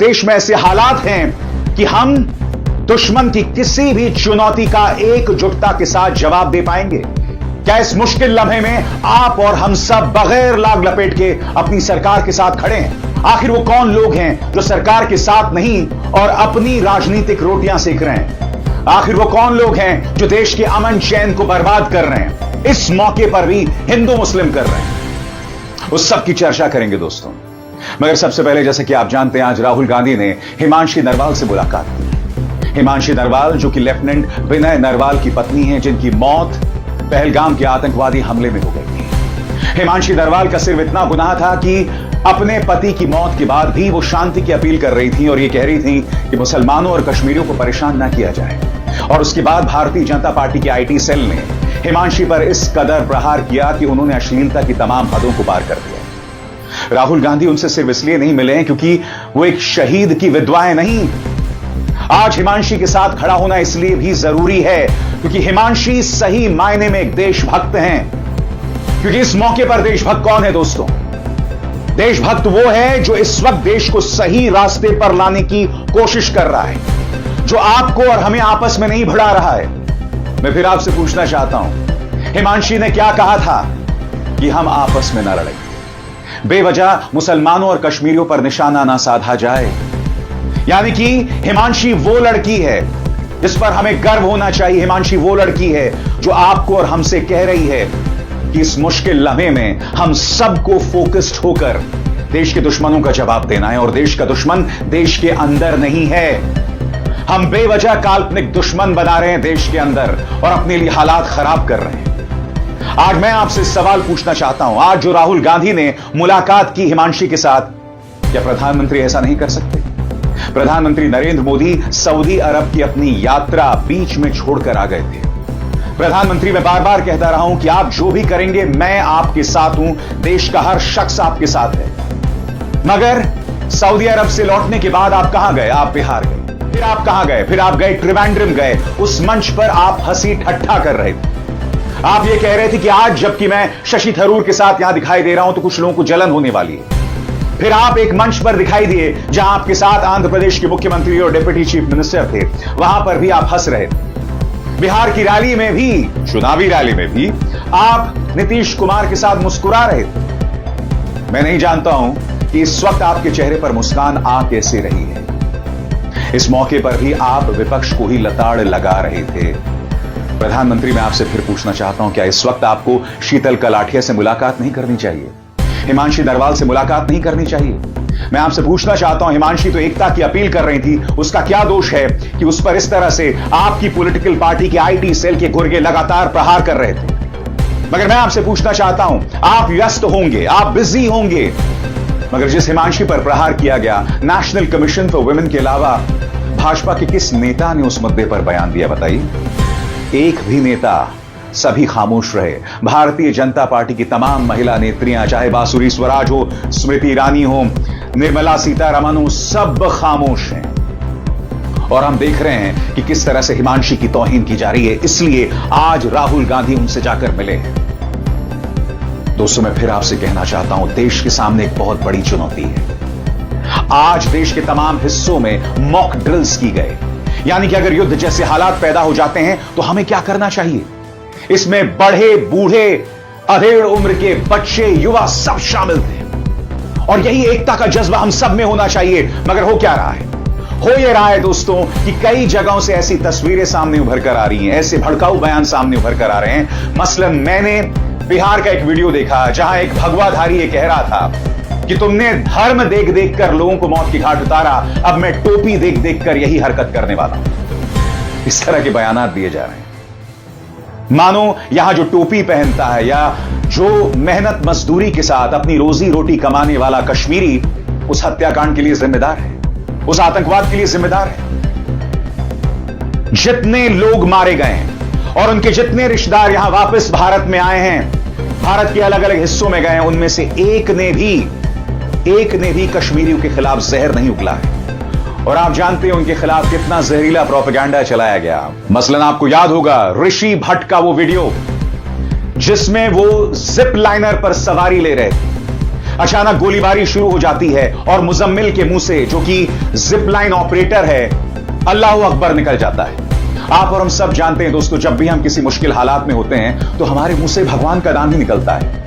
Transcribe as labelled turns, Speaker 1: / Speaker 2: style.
Speaker 1: देश में ऐसे हालात हैं कि हम दुश्मन की किसी भी चुनौती का एकजुटता के साथ जवाब दे पाएंगे? क्या इस मुश्किल लम्हे में आप और हम सब बगैर लाग लपेट के अपनी सरकार के साथ खड़े हैं? आखिर वो कौन लोग हैं जो सरकार के साथ नहीं और अपनी राजनीतिक रोटियां सेक रहे हैं? आखिर वो कौन लोग हैं जो देश के अमन चैन को बर्बाद कर रहे हैं, इस मौके पर भी हिंदू मुस्लिम कर रहे हैं? उस सब की चर्चा करेंगे दोस्तों। मगर सबसे पहले, जैसे कि आप जानते हैं, आज राहुल गांधी ने हिमांशी नरवाल से मुलाकात की। हिमांशी नरवाल जो कि लेफ्टिनेंट विनय नरवाल की पत्नी हैं, जिनकी मौत पहलगाम के आतंकवादी हमले में हो गई थी। हिमांशी नरवाल का सिर्फ इतना गुनाह था कि अपने पति की मौत के बाद भी वो शांति की अपील कर रही थी और ये कह रही थी कि मुसलमानों और कश्मीरियों को परेशान ना किया जाए। और उसके बाद भारतीय जनता पार्टी के आईटी सेल ने हिमांशी पर इस कदर प्रहार किया कि उन्होंने अश्लीलता की तमाम हदों को पार कर दिया। राहुल गांधी उनसे सिर्फ इसलिए नहीं मिले हैं क्योंकि वो एक शहीद की विधवाएं नहीं। आज हिमांशी के साथ खड़ा होना इसलिए भी जरूरी है क्योंकि हिमांशी सही मायने में एक देशभक्त हैं। क्योंकि इस मौके पर देशभक्त कौन है दोस्तों? देशभक्त वो है जो इस वक्त देश को सही रास्ते पर लाने की कोशिश कर रहा है, जो आपको और हमें आपस में नहीं भिड़ा रहा है। मैं फिर आपसे पूछना चाहता हूं, हिमांशी ने क्या कहा था कि हम आपस में ना लड़ें, बेवजह मुसलमानों और कश्मीरियों पर निशाना ना साधा जाए। यानी कि हिमांशी वो लड़की है जिस पर हमें गर्व होना चाहिए। हिमांशी वो लड़की है जो आपको और हमसे कह रही है कि इस मुश्किल लम्हे में हम सबको फोकस्ड होकर देश के दुश्मनों का जवाब देना है। और देश का दुश्मन देश के अंदर नहीं है। हम बेवजह काल्पनिक दुश्मन बना रहे हैं देश के अंदर और अपने लिए हालात खराब कर रहे हैं। आज मैं आपसे सवाल पूछना चाहता हूं, आज जो राहुल गांधी ने मुलाकात की हिमांशी के साथ, क्या प्रधानमंत्री ऐसा नहीं कर सकते? प्रधानमंत्री नरेंद्र मोदी सऊदी अरब की अपनी यात्रा बीच में छोड़कर आ गए थे। प्रधानमंत्री, मैं बार बार कहता रहा हूं कि आप जो भी करेंगे मैं आपके साथ हूं, देश का हर शख्स आपके साथ है। मगर सऊदी अरब से लौटने के बाद आप कहां गए? आप बिहार गए। फिर आप कहां गए? फिर आप गए त्रिवेंद्रम गए। उस मंच पर आप हंसी ठट्ठा कर रहे थे। आप ये कह रहे थे कि आज जबकि मैं शशि थरूर के साथ यहां दिखाई दे रहा हूं तो कुछ लोगों को जलन होने वाली है। फिर आप एक मंच पर दिखाई दिए जहां आपके साथ आंध्र प्रदेश के मुख्यमंत्री और डिप्टी चीफ मिनिस्टर थे, वहां पर भी आप हंस रहे थे। बिहार की रैली में भी, चुनावी रैली में भी आप नीतीश कुमार के साथ मुस्कुरा रहे थे। मैं नहीं जानता हूं कि इस वक्त आपके चेहरे पर मुस्कान आ कैसे रही है। इस मौके पर भी आप विपक्ष को ही लताड़ लगा रहे थे। प्रधानमंत्री, मैं आपसे फिर पूछना चाहता हूं, क्या इस वक्त आपको शीतल कलाठिया से मुलाकात नहीं करनी चाहिए? हिमांशी नरवाल से मुलाकात नहीं करनी चाहिए? मैं आपसे पूछना चाहता हूं, हिमांशी तो एकता की अपील कर रही थी, उसका क्या दोष है कि उस पर इस तरह से आपकी पॉलिटिकल पार्टी के आईटी सेल के गुर्गे लगातार प्रहार कर रहे थे? मगर मैं आपसे पूछना चाहता हूं, आप व्यस्त होंगे, आप बिजी होंगे, मगर जिस हिमांशी पर प्रहार किया गया, नेशनल कमीशन फॉर वुमेन के अलावा भाजपा के किस नेता ने उस मुद्दे पर बयान दिया? बताइए। एक भी नेता, सभी खामोश रहे। भारतीय जनता पार्टी की तमाम महिला नेत्रियां, चाहे बांसुरी स्वराज हो, स्मृति ईरानी हो, निर्मला सीतारमण हो, सब खामोश हैं। और हम देख रहे हैं कि किस तरह से हिमांशी की तौहीन की जा रही है। इसलिए आज राहुल गांधी उनसे जाकर मिले हैं। दोस्तों, मैं फिर आपसे कहना चाहता हूं, देश के सामने एक बहुत बड़ी चुनौती है। आज देश के तमाम हिस्सों में मॉक ड्रिल्स की गए। यानी कि अगर युद्ध जैसे हालात पैदा हो जाते हैं तो हमें क्या करना चाहिए? इसमें बढ़े, बूढ़े, अधेड़ उम्र के बच्चे, युवा सब शामिल थे। और यही एकता का जज्बा हम सब में होना चाहिए। मगर हो क्या रहा है? हो यह रहा है दोस्तों कि कई जगहों से ऐसी तस्वीरें सामने उभर कर आ रही हैं, ऐसे भड़काऊ बयान सामने उभर कर आ रहे हैं। मसलन मैंने बिहार का एक वीडियो देखा जहां एक भगवाधारी ये कह रहा था कि तुमने धर्म देख देख कर लोगों को मौत की घाट उतारा, अब मैं टोपी देख देख कर यही हरकत करने वाला हूं। इस तरह के बयान दिए जा रहे हैं। मानो यहां जो टोपी पहनता है या जो मेहनत मजदूरी के साथ अपनी रोजी रोटी कमाने वाला कश्मीरी उस हत्याकांड के लिए जिम्मेदार है, उस आतंकवाद के लिए जिम्मेदार है। जितने लोग मारे गए हैं और उनके जितने रिश्तेदार यहां वापस भारत में आए हैं, भारत के अलग अलग हिस्सों में गए हैं, उनमें से एक ने भी कश्मीरियों के खिलाफ जहर नहीं उगला है। और आप जानते हैं उनके खिलाफ कितना जहरीला प्रोपेगेंडा चलाया गया। मसलन आपको याद होगा ऋषि भट्ट का वो वीडियो जिसमें वो जिप लाइनर पर सवारी ले रहे थे। अचानक गोलीबारी शुरू हो जाती है और मुजम्मिल के मुंह से, जो कि जिप लाइन ऑपरेटर है, अल्लाह अकबर निकल जाता है। आप और हम सब जानते हैं दोस्तों, जब भी हम किसी मुश्किल हालात में होते हैं तो हमारे मुंह से भगवान का नाम ही निकलता है।